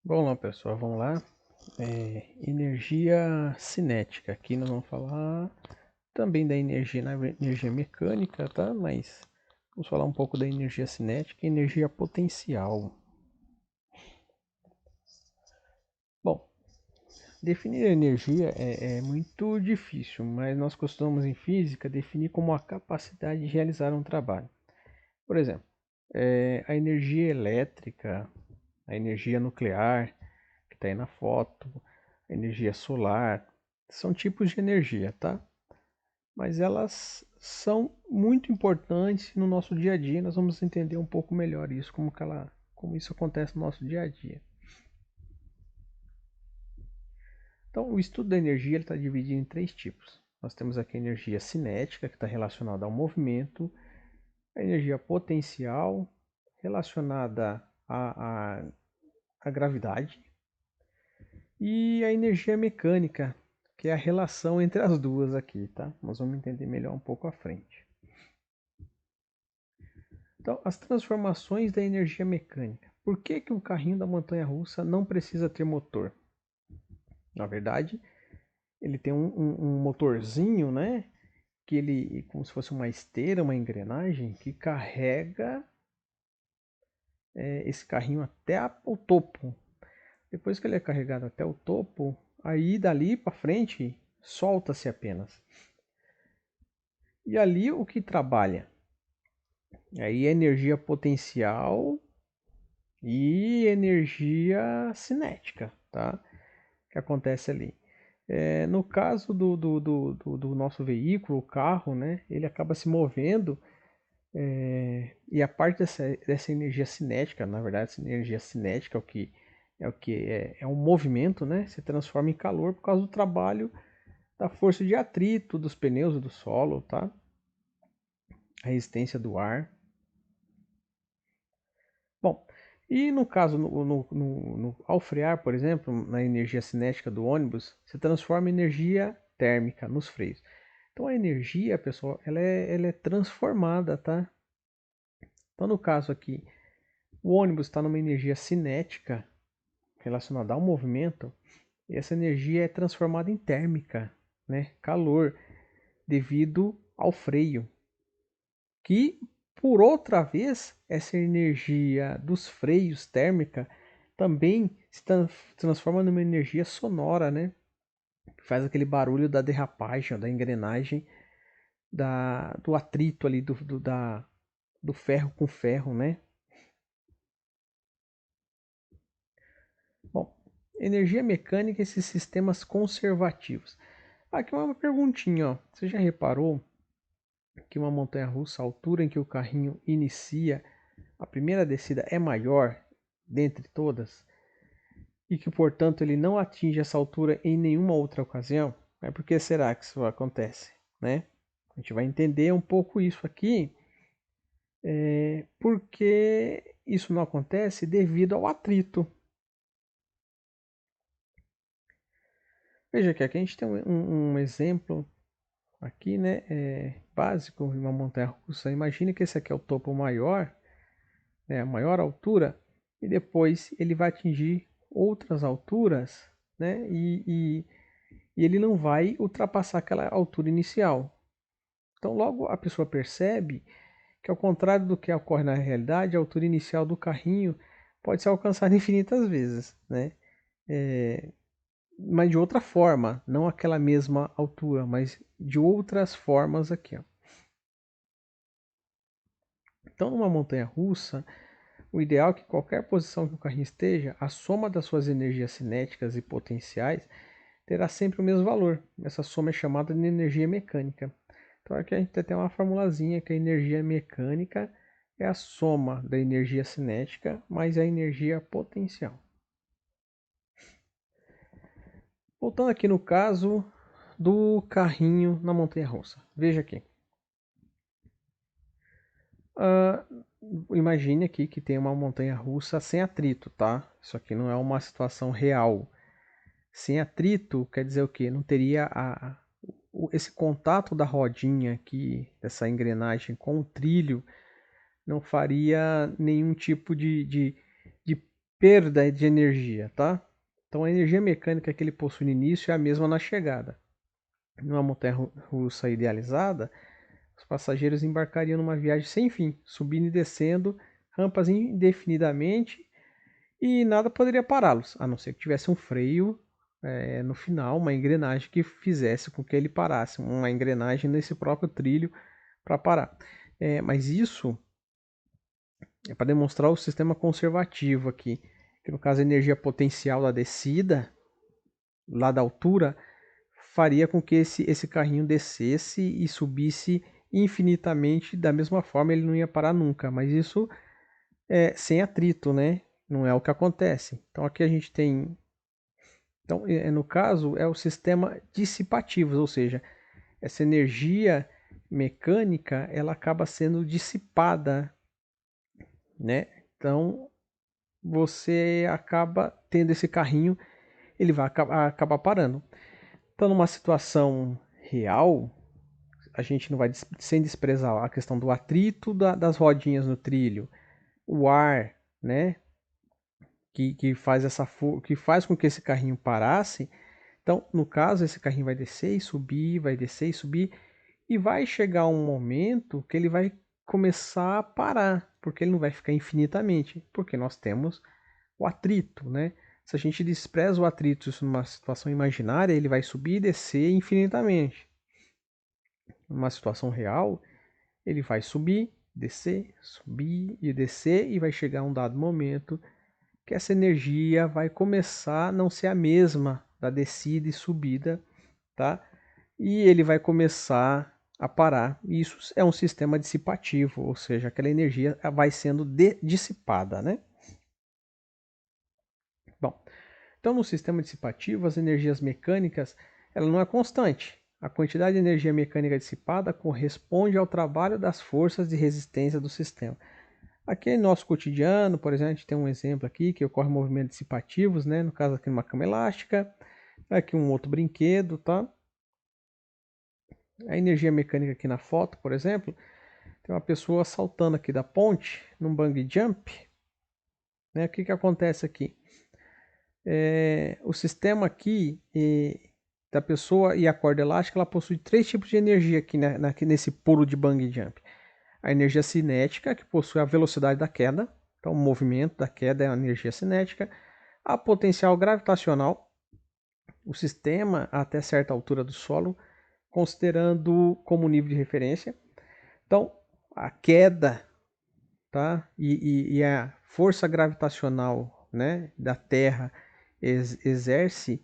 Bom lá, pessoal, vamos lá. Energia cinética. Aqui nós vamos falar também da energia, energia mecânica, tá? Mas vamos falar um pouco da energia cinética e energia potencial. Bom, definir a energia é muito difícil, mas nós costumamos em física definir como a capacidade de realizar um trabalho. Por exemplo, a energia elétrica, a energia nuclear, que está aí na foto, a energia solar, são tipos de energia, tá? Mas elas são muito importantes no nosso dia a dia. Nós vamos entender um pouco melhor isso, como isso acontece no nosso dia a dia. Então, o estudo da energia está dividido em três tipos. Nós temos aqui a energia cinética, que está relacionada ao movimento, a energia potencial, relacionada à gravidade, e a energia mecânica, que é a relação entre as duas aqui, tá? Nós vamos entender melhor um pouco à frente. Então, as transformações da energia mecânica. Por que um carrinho da montanha-russa não precisa ter motor? Na verdade, ele tem um motorzinho, né? Que ele, como se fosse uma esteira, uma engrenagem, que carrega esse carrinho até o topo. Depois que ele é carregado até o topo, aí dali para frente solta-se apenas. E ali o que trabalha? Aí é energia potencial e energia cinética, tá? Que acontece ali. No caso do nosso veículo, o carro, né? Ele acaba se movendo e a parte dessa energia cinética, na verdade, essa energia cinética é um movimento, né? Se transforma em calor por causa do trabalho da força de atrito dos pneus e do solo, tá? A resistência do ar. Bom, e no caso, ao frear, por exemplo, na energia cinética do ônibus, se transforma em energia térmica nos freios. Então a energia, pessoal, ela é transformada, tá? Então no caso aqui, o ônibus está numa energia cinética relacionada ao movimento, e essa energia é transformada em térmica, né? Calor, devido ao freio. Que, por outra vez, essa energia dos freios térmica também se transforma numa energia sonora, né? Faz aquele barulho da derrapagem, da engrenagem, do atrito ali do ferro com ferro, né? Bom, energia mecânica e esses sistemas conservativos. Aqui uma perguntinha, ó. Você já reparou que uma montanha-russa, a altura em que o carrinho inicia, a primeira descida é maior dentre todas? E que, portanto, ele não atinge essa altura em nenhuma outra ocasião? Mas por que será que isso acontece, né? A gente vai entender um pouco isso aqui, porque isso não acontece devido ao atrito. Veja que aqui a gente tem um exemplo aqui, né, básico de uma montanha-russa. Imagine que esse aqui é o topo maior, né, a maior altura, e depois ele vai atingir outras alturas, né, e ele não vai ultrapassar aquela altura inicial. Então, logo a pessoa percebe que, ao contrário do que ocorre na realidade, a altura inicial do carrinho pode ser alcançada infinitas vezes, né? Mas de outra forma, não aquela mesma altura, mas de outras formas aqui, ó. Então, numa montanha russa, o ideal é que qualquer posição que o carrinho esteja, a soma das suas energias cinéticas e potenciais terá sempre o mesmo valor. Essa soma é chamada de energia mecânica. Então aqui a gente tem uma formulazinha que a energia mecânica é a soma da energia cinética mais a energia potencial. Voltando aqui no caso do carrinho na montanha-russa. Veja aqui. Imagine aqui que tem uma montanha-russa sem atrito, tá? Isso aqui não é uma situação real. Sem atrito quer dizer o quê? Não teria esse contato da rodinha aqui, dessa engrenagem com o trilho, não faria nenhum tipo de perda de energia, tá? Então a energia mecânica que ele possui no início é a mesma na chegada. Numa montanha-russa idealizada, os passageiros embarcariam numa viagem sem fim, subindo e descendo rampas indefinidamente e nada poderia pará-los, a não ser que tivesse um freio no final, uma engrenagem que fizesse com que ele parasse, uma engrenagem nesse próprio trilho para parar. Mas isso é para demonstrar o sistema conservativo aqui, que no caso a energia potencial da descida, lá da altura, faria com que esse carrinho descesse e subisse infinitamente da mesma forma, ele não ia parar nunca, mas isso é sem atrito, né? Não é o que acontece. Então aqui a gente tem, então no caso é o sistema dissipativo, ou seja, essa energia mecânica ela acaba sendo dissipada, né? Então você acaba tendo esse carrinho, ele vai acabar parando. Então numa situação real, a gente não vai sem desprezar a questão do atrito das rodinhas no trilho, o ar, né? Que faz com que esse carrinho parasse. Então, no caso, esse carrinho vai descer e subir, vai descer e subir, e vai chegar um momento que ele vai começar a parar, porque ele não vai ficar infinitamente, porque nós temos o atrito, né? Se a gente despreza o atrito isso numa situação imaginária, ele vai subir e descer infinitamente. Numa situação real, ele vai subir e descer, e vai chegar um dado momento que essa energia vai começar a não ser a mesma da descida e subida, tá? E ele vai começar a parar. Isso é um sistema dissipativo, ou seja, aquela energia vai sendo dissipada, né? Bom, então no sistema dissipativo, as energias mecânicas, ela não é constante. A quantidade de energia mecânica dissipada corresponde ao trabalho das forças de resistência do sistema. Aqui no nosso cotidiano, por exemplo, a gente tem um exemplo aqui que ocorre movimentos dissipativos, né? No caso aqui uma cama elástica, aqui um outro brinquedo, tá? A energia mecânica aqui na foto, por exemplo, tem uma pessoa saltando aqui da ponte num bungee jump, né? O que que acontece aqui? O sistema aqui da pessoa e a corda elástica, ela possui três tipos de energia aqui nesse pulo de bungee jump. A energia cinética, que possui a velocidade da queda, então o movimento da queda é a energia cinética. A potencial gravitacional, o sistema até certa altura do solo, considerando como nível de referência. Então, a queda, tá? E a força gravitacional, né, da Terra exerce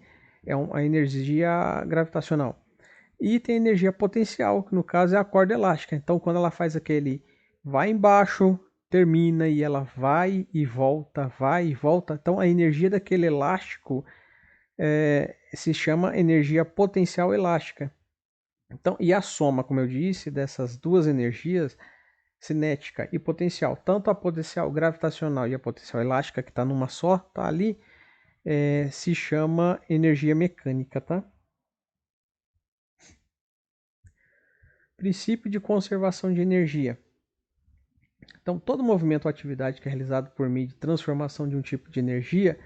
a energia gravitacional. E tem energia potencial, que no caso é a corda elástica. Então, quando ela faz aquele vai embaixo, termina e ela vai e volta, vai e volta. Então, a energia daquele elástico se chama energia potencial elástica. Então, e a soma, como eu disse, dessas duas energias, cinética e potencial, tanto a potencial gravitacional e a potencial elástica, que está numa só, tá ali, se chama energia mecânica, tá? Princípio de conservação de energia. Então, todo movimento ou atividade que é realizado por meio de transformação de um tipo de energia,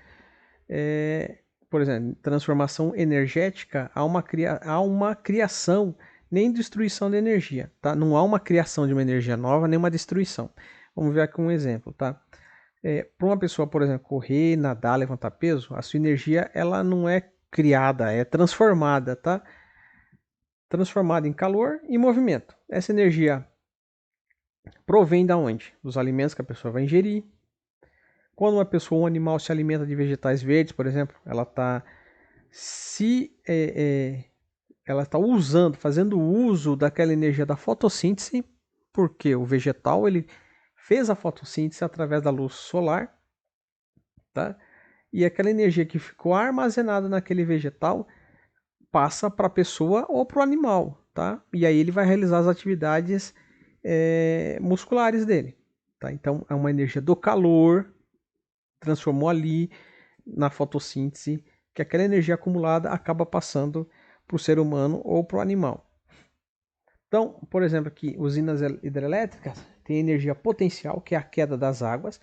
por exemplo, transformação energética, há uma criação, nem destruição de energia, tá? Não há uma criação de uma energia nova, nem uma destruição. Vamos ver aqui um exemplo, tá? Para uma pessoa, por exemplo, correr, nadar, levantar peso, a sua energia ela não é criada, é transformada, tá? Transformada em calor e movimento. Essa energia provém da onde? Dos alimentos que a pessoa vai ingerir. Quando uma pessoa, um animal se alimenta de vegetais verdes, por exemplo, ela está ela está usando, fazendo uso daquela energia da fotossíntese, porque o vegetal ele fez a fotossíntese através da luz solar, tá? E aquela energia que ficou armazenada naquele vegetal passa para a pessoa ou para o animal, tá? E aí ele vai realizar as atividades musculares dele, tá? Então é uma energia do calor, transformou ali na fotossíntese, que aquela energia acumulada acaba passando para o ser humano ou para o animal. Então, por exemplo, aqui, usinas hidrelétricas têm energia potencial, que é a queda das águas.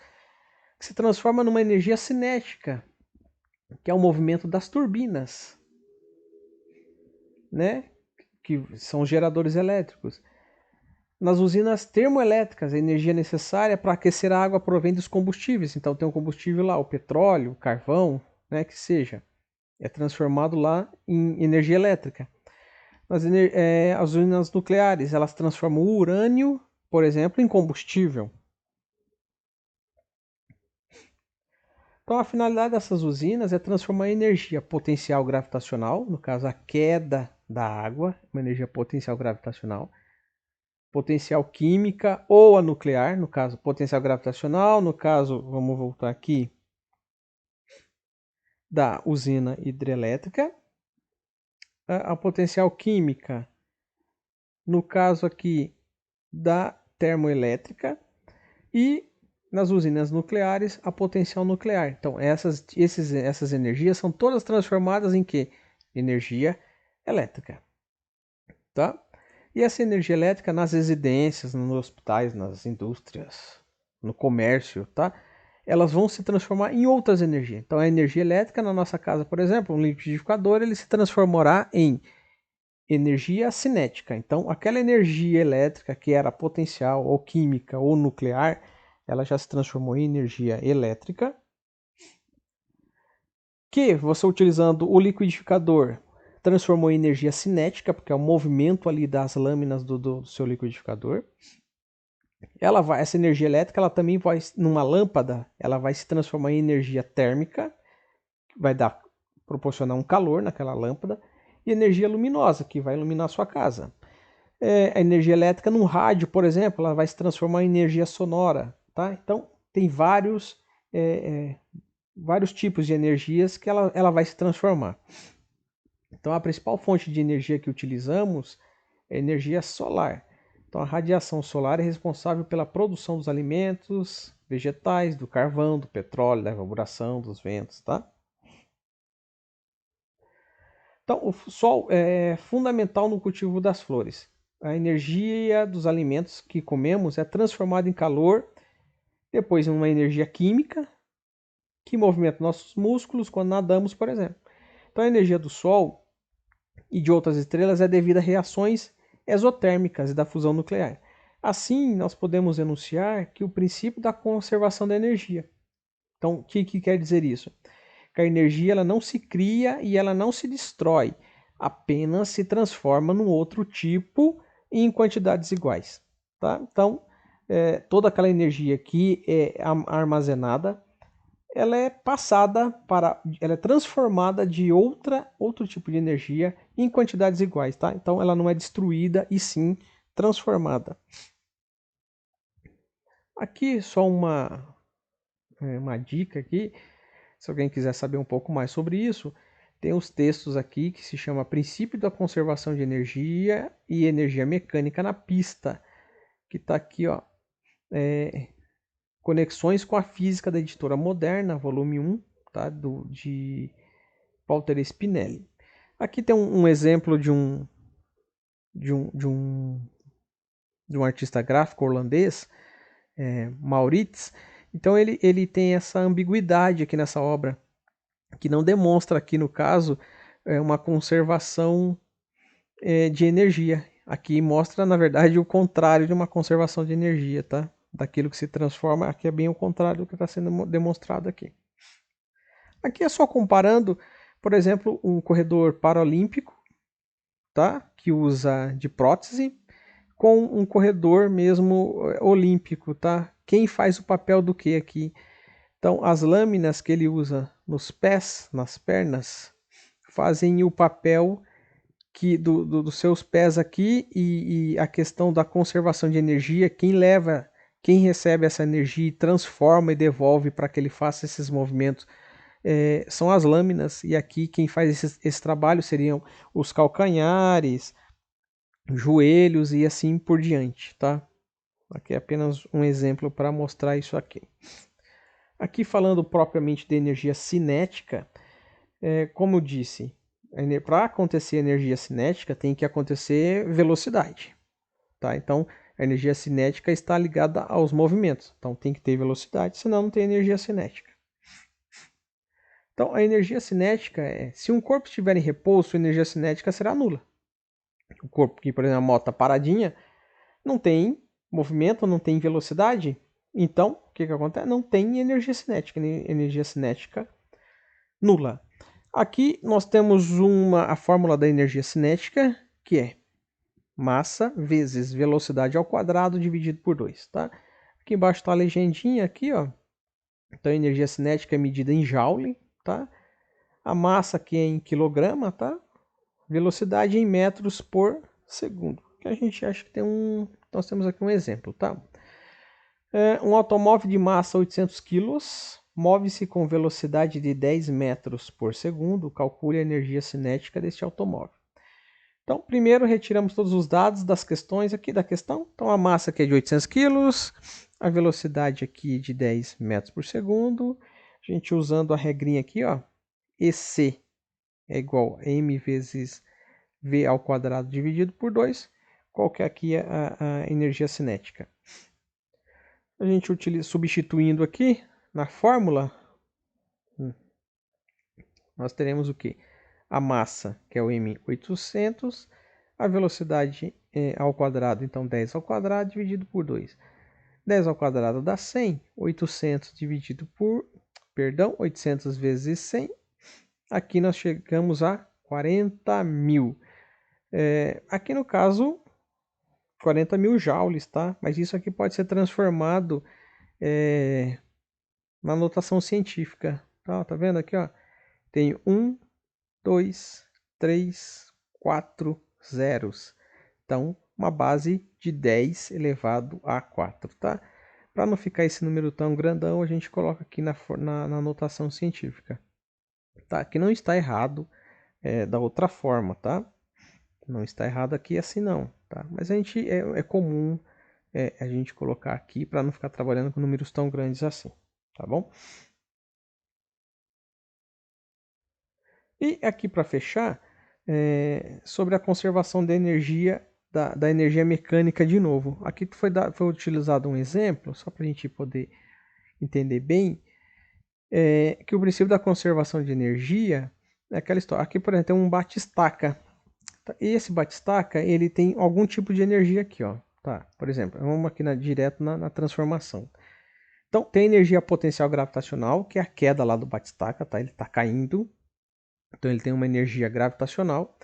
que se transforma numa energia cinética, que é o movimento das turbinas, né? Que são geradores elétricos. Nas usinas termoelétricas, a energia necessária para aquecer a água provém dos combustíveis. Então tem um combustível lá, o petróleo, o carvão, né, que seja. É transformado lá em energia elétrica. As usinas nucleares, elas transformam o urânio, por exemplo, em combustível. Então a finalidade dessas usinas é transformar a energia potencial gravitacional, no caso a queda da água, uma energia potencial gravitacional, potencial química ou a nuclear, no caso potencial gravitacional, no caso, vamos voltar aqui, da usina hidrelétrica, a potencial química, no caso aqui da termoelétrica, e nas usinas nucleares a potencial nuclear. Então essas energias são todas transformadas em quê? Energia elétrica, tá? E essa energia elétrica nas residências, nos hospitais, nas indústrias, no comércio, tá? Elas vão se transformar em outras energias. Então a energia elétrica na nossa casa, por exemplo, um liquidificador, ele se transformará em energia cinética. Então aquela energia elétrica que era potencial ou química ou nuclear, ela já se transformou em energia elétrica, que você utilizando o liquidificador transformou em energia cinética, porque é o movimento ali das lâminas do seu liquidificador. Essa energia elétrica, ela também vai, numa lâmpada, ela vai se transformar em energia térmica, vai proporcionar um calor naquela lâmpada, e energia luminosa, que vai iluminar a sua casa. A energia elétrica num rádio, por exemplo, ela vai se transformar em energia sonora, tá? Então, tem vários tipos de energias que ela vai se transformar. Então, a principal fonte de energia que utilizamos é a energia solar. Então, a radiação solar é responsável pela produção dos alimentos vegetais, do carvão, do petróleo, da evaporação, dos ventos, tá? Então, o sol é fundamental no cultivo das flores. A energia dos alimentos que comemos é transformada em calor, depois em uma energia química, que movimenta nossos músculos quando nadamos, por exemplo. Então, a energia do Sol e de outras estrelas é devida a reações exotérmicas e da fusão nuclear. Assim, nós podemos enunciar que o princípio da conservação da energia. Então, o que quer dizer isso? Que a energia ela não se cria e ela não se destrói, apenas se transforma num outro tipo e em quantidades iguais. Tá? Então, toda aquela energia que é armazenada, ela é ela é transformada de outro tipo de energia em quantidades iguais, tá? Então ela não é destruída e sim transformada. Aqui só uma dica aqui, se alguém quiser saber um pouco mais sobre isso, tem os textos aqui que se chama Princípio da Conservação de Energia e Energia Mecânica na Pista, que está aqui, ó, Conexões com a Física da Editora Moderna, volume 1, tá? De Walter Spinelli. Aqui tem um exemplo de um artista gráfico holandês, Maurits. Então ele tem essa ambiguidade aqui nessa obra, que não demonstra aqui no caso uma conservação de energia. Aqui mostra, na verdade, o contrário de uma conservação de energia, tá? Daquilo que se transforma, aqui é bem o contrário do que está sendo demonstrado aqui. Aqui é só comparando, por exemplo, um corredor paralímpico, tá? Que usa de prótese, com um corredor mesmo olímpico, tá? Quem faz o papel do que aqui? Então, as lâminas que ele usa nos pés, nas pernas, fazem o papel dos seus pés aqui e a questão da conservação de energia, quem recebe essa energia e transforma e devolve para que ele faça esses movimentos são as lâminas, e aqui quem faz esse trabalho seriam os calcanhares, joelhos e assim por diante, tá? Aqui é apenas um exemplo para mostrar isso aqui. Aqui falando propriamente de energia cinética, como eu disse, para acontecer energia cinética tem que acontecer velocidade, tá? Então A energia cinética está ligada aos movimentos. Então tem que ter velocidade, senão não tem energia cinética. Então a energia cinética é, se um corpo estiver em repouso, sua energia cinética será nula. O corpo que, por exemplo, a moto está paradinha, não tem movimento, não tem velocidade. Então, o que acontece? Não tem energia cinética nula. Aqui nós temos a fórmula da energia cinética, que é massa vezes velocidade ao quadrado dividido por 2, tá? Aqui embaixo está a legendinha aqui, ó. Então a energia cinética é medida em joule, tá? A massa aqui é em quilograma, tá? Velocidade em metros por segundo. Que a gente acha que nós temos aqui um exemplo, tá? Um automóvel de massa 800 kg move-se com velocidade de 10 metros por segundo. Calcule a energia cinética deste automóvel. Então, primeiro retiramos todos os dados das questões aqui da questão. Então, a massa aqui é de 800 kg, a velocidade aqui de 10 metros por segundo. A gente usando a regrinha aqui, ó, EC é igual a m vezes v ao quadrado dividido por 2. Qual que é aqui a energia cinética? A gente substituindo aqui na fórmula, nós teremos o que? A massa, que é o m800, a velocidade ao quadrado, então 10 ao quadrado dividido por 2. 10 ao quadrado dá 100, 800 dividido por, 800 vezes 100, aqui nós chegamos a 40 mil. Aqui no caso, 40 mil joules, tá? Mas isso aqui pode ser transformado na notação científica. Tá vendo aqui, ó? Tem 1, 2, 3, 4 zeros. Então, uma base de 10 elevado a 4, tá? Para não ficar esse número tão grandão, a gente coloca aqui na notação científica. Tá? Que não está errado da outra forma, tá? Não está errado aqui assim não, tá? Mas a gente é comum a gente colocar aqui para não ficar trabalhando com números tão grandes assim, tá bom? E aqui para fechar, sobre a conservação da energia, da energia mecânica de novo. Aqui foi utilizado um exemplo, só para a gente poder entender bem, que o princípio da conservação de energia é aquela história. Aqui, por exemplo, tem um batistaca. E esse batistaca, ele tem algum tipo de energia aqui, ó. Tá? Por exemplo, vamos aqui direto na transformação. Então, tem energia potencial gravitacional, que é a queda lá do batistaca, tá? Ele está caindo. Então, ele tem uma energia gravitacional.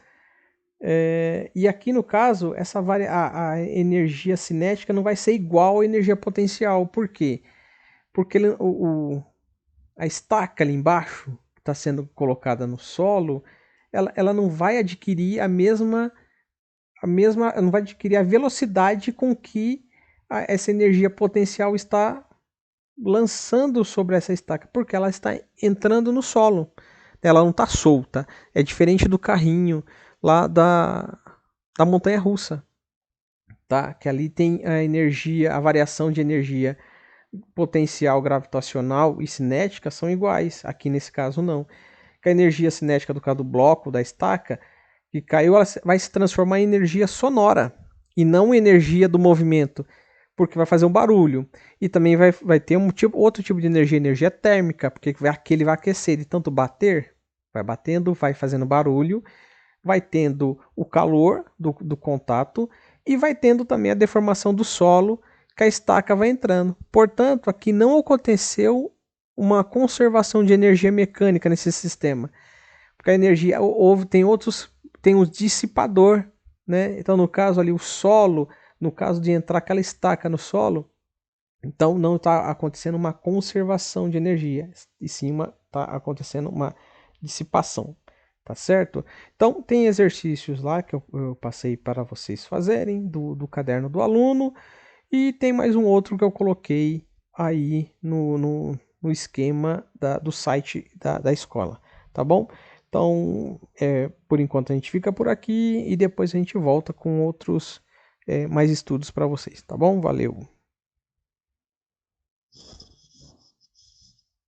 E aqui, no caso, a energia cinética não vai ser igual à energia potencial. Por quê? Porque a estaca ali embaixo, que está sendo colocada no solo, ela não vai adquirir não vai adquirir a velocidade com que essa energia potencial está lançando sobre essa estaca, porque ela está entrando no solo. Ela não está solta. É diferente do carrinho lá da montanha-russa, tá? Que ali tem a energia, a variação de energia potencial gravitacional e cinética são iguais. Aqui nesse caso não. Que a energia cinética do caso do bloco, da estaca, que caiu, ela vai se transformar em energia sonora e não energia do movimento, porque vai fazer um barulho. E também vai ter outro tipo de energia térmica, porque aquele vai aquecer de tanto bater, vai batendo, vai fazendo barulho, vai tendo o calor do contato e vai tendo também a deformação do solo, que a estaca vai entrando. Portanto, aqui não aconteceu uma conservação de energia mecânica nesse sistema. Porque a energia tem um dissipador, né? Então, no caso ali, o solo, no caso de entrar aquela estaca no solo, então não está acontecendo uma conservação de energia, e sim está acontecendo uma dissipação, tá certo? Então, tem exercícios lá que eu passei para vocês fazerem do caderno do aluno, e tem mais um outro que eu coloquei aí no esquema do site da escola, tá bom? Então, por enquanto a gente fica por aqui e depois a gente volta com outros mais estudos para vocês, tá bom? Valeu!